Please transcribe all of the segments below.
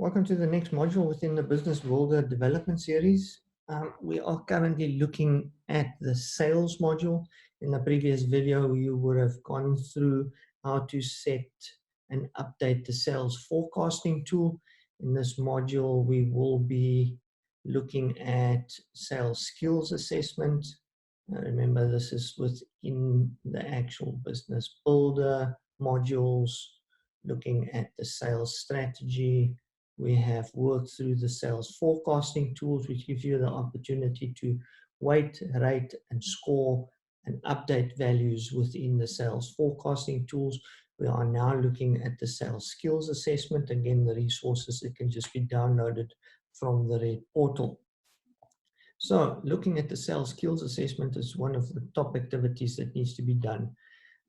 Welcome to the next module within the Business Builder Development Series. We are currently looking at the sales module. In the previous video, you would have gone through how to set and update the sales forecasting tool. In this module, we will be looking at sales skills assessment. Remember, this is within the actual Business Builder modules, looking at the sales strategy. We have worked through the sales forecasting tools, which gives you the opportunity to weight, rate, and score and update values within the sales forecasting tools. We are now looking at the sales skills assessment. Again, the resources, it can just be downloaded from the RED portal. So looking at the sales skills assessment is one of the top activities that needs to be done.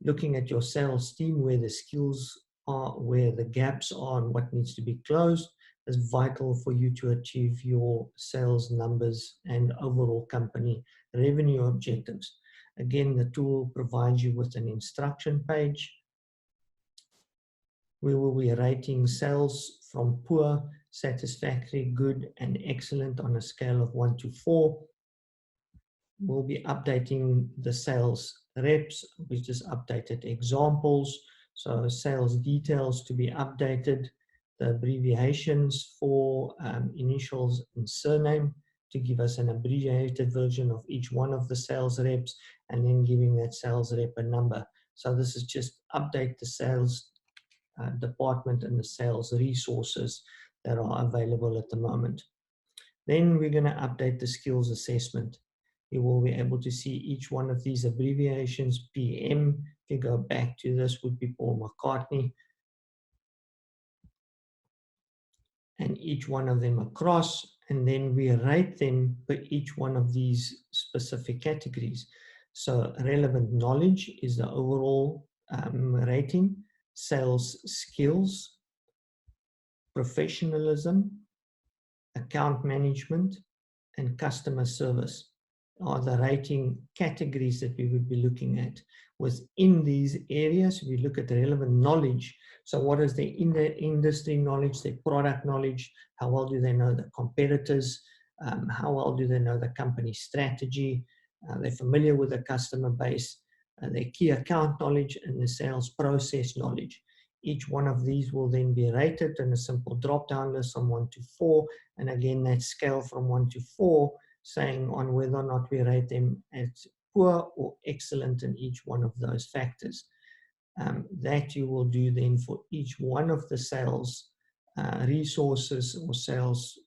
Looking at your sales team, where the skills are, where the gaps are, and what needs to be closed is vital for you to achieve your sales numbers and overall company revenue objectives. Again, the tool provides you with an instruction page. We will be rating sales from poor, satisfactory, good, and excellent on a scale of 1 to 4. We'll be updating the sales reps, which is updated examples. So sales details to be updated, the abbreviations for initials and surname to give us an abbreviated version of each one of the sales reps, and then giving that sales rep a number. So this is just update the sales department and the sales resources that are available at the moment. Then we're going to update the skills assessment. You will be able to see each one of these abbreviations. PM, if you go back to this, would be Paul McCartney. And each one of them across, and then we rate them for each one of these specific categories. So relevant knowledge is the overall rating, sales skills, professionalism, account management, and customer service are the rating categories that we would be looking at. Within these areas, we look at the relevant knowledge. So what is their industry knowledge, their product knowledge, how well do they know the competitors, how well do they know the company strategy, they're familiar with the customer base, their key account knowledge, and the sales process knowledge. Each one of these will then be rated in a simple drop-down list from 1 to 4. And again, that scale from 1 to 4, saying on whether or not we rate them as poor or excellent in each one of those factors. That you will do then for each one of the sales resources or sales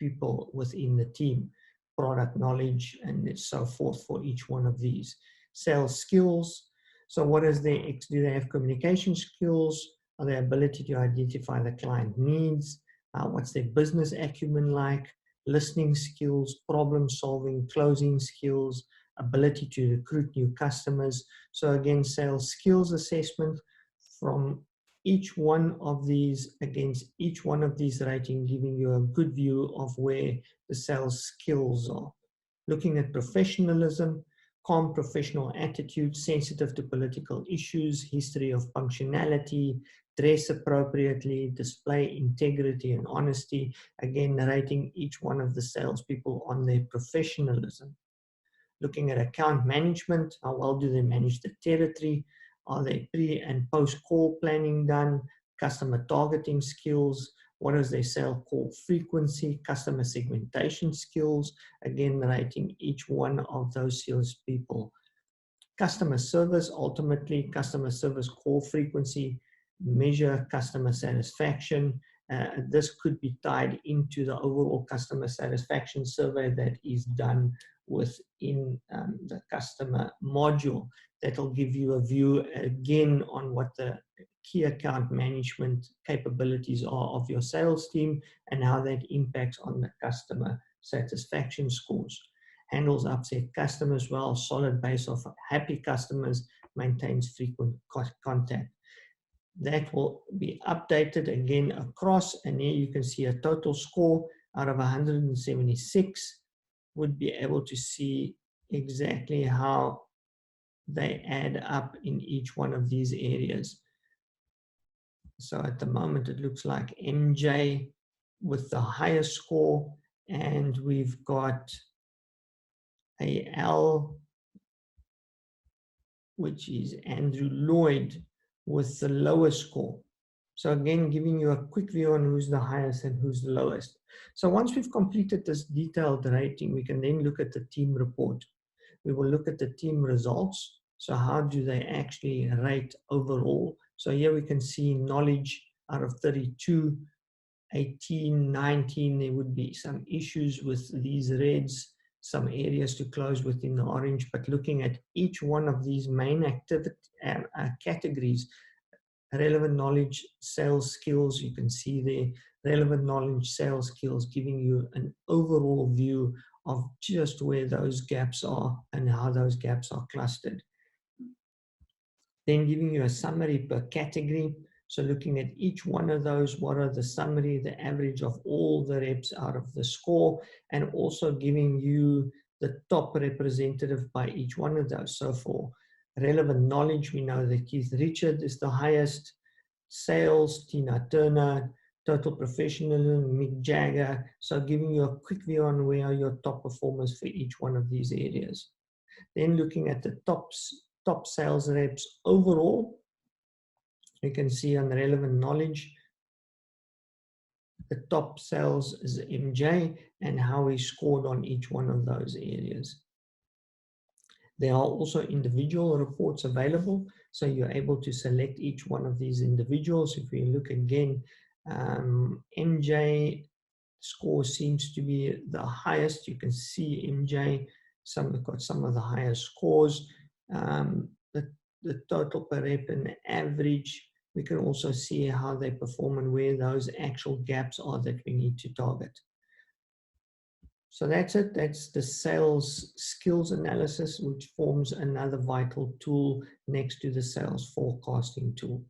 people within the team, product knowledge, and so forth for each one of these. Sales skills. So what is their, do they have communication skills? Are their ability to identify the client needs? What's their business acumen like? Listening skills, problem solving, closing skills, ability to recruit new customers. So again, sales skills assessment from each one of these against each one of these rating, giving you a good view of where the sales skills are. Looking at professionalism, calm professional attitude, sensitive to political issues, history of punctuality, dress appropriately, display integrity and honesty. Again, rating each one of the salespeople on their professionalism. Looking at account management, how well do they manage the territory? Are they pre and post call planning done? Customer targeting skills. What is their sale call frequency? Customer segmentation skills. Again, rating each one of those salespeople. Customer service, ultimately, customer service call frequency, measure customer satisfaction. This could be tied into the overall customer satisfaction survey that is done within the customer module. That will give you a view again on what the key account management capabilities are of your sales team and how that impacts on the customer satisfaction scores. Handles upset customers well, solid base of happy customers, maintains frequent contact. That will be updated again across, and here you can see a total score out of 176. Would be able to see exactly how they add up in each one of these areas. So at the moment, it looks like MJ with the highest score, and we've got a L, which is Andrew Lloyd, with the lowest score. So again, giving you a quick view on who's the highest and who's the lowest. So once we've completed this detailed rating, we can then look at the team report. We will look at the team results. So how do they actually rate overall? So here we can see knowledge out of 32, 18, 19, there would be some issues with these reds, some areas to close within the orange, but looking at each one of these main activity categories, relevant knowledge, sales skills, you can see there, relevant knowledge, sales skills, giving you an overall view of just where those gaps are and how those gaps are clustered. Then giving you a summary per category. So looking at each one of those, what are the summary, the average of all the reps out of the score, and also giving you the top representative by each one of those. So for relevant knowledge, we know that Keith Richard is the highest, sales, Tina Turner, total professionalism, Mick Jagger. So giving you a quick view on where are your top performers for each one of these areas. Then looking at the top sales reps overall, you can see on the relevant knowledge, the top sales is MJ and how he scored on each one of those areas. There are also individual reports available, so you're able to select each one of these individuals. If we look again, MJ score seems to be the highest. You can see MJ, got some of the highest scores. The total per rep and the average, we can also see how they perform and where those actual gaps are that we need to target. So that's it. That's the sales skills analysis, which forms another vital tool next to the sales forecasting tool.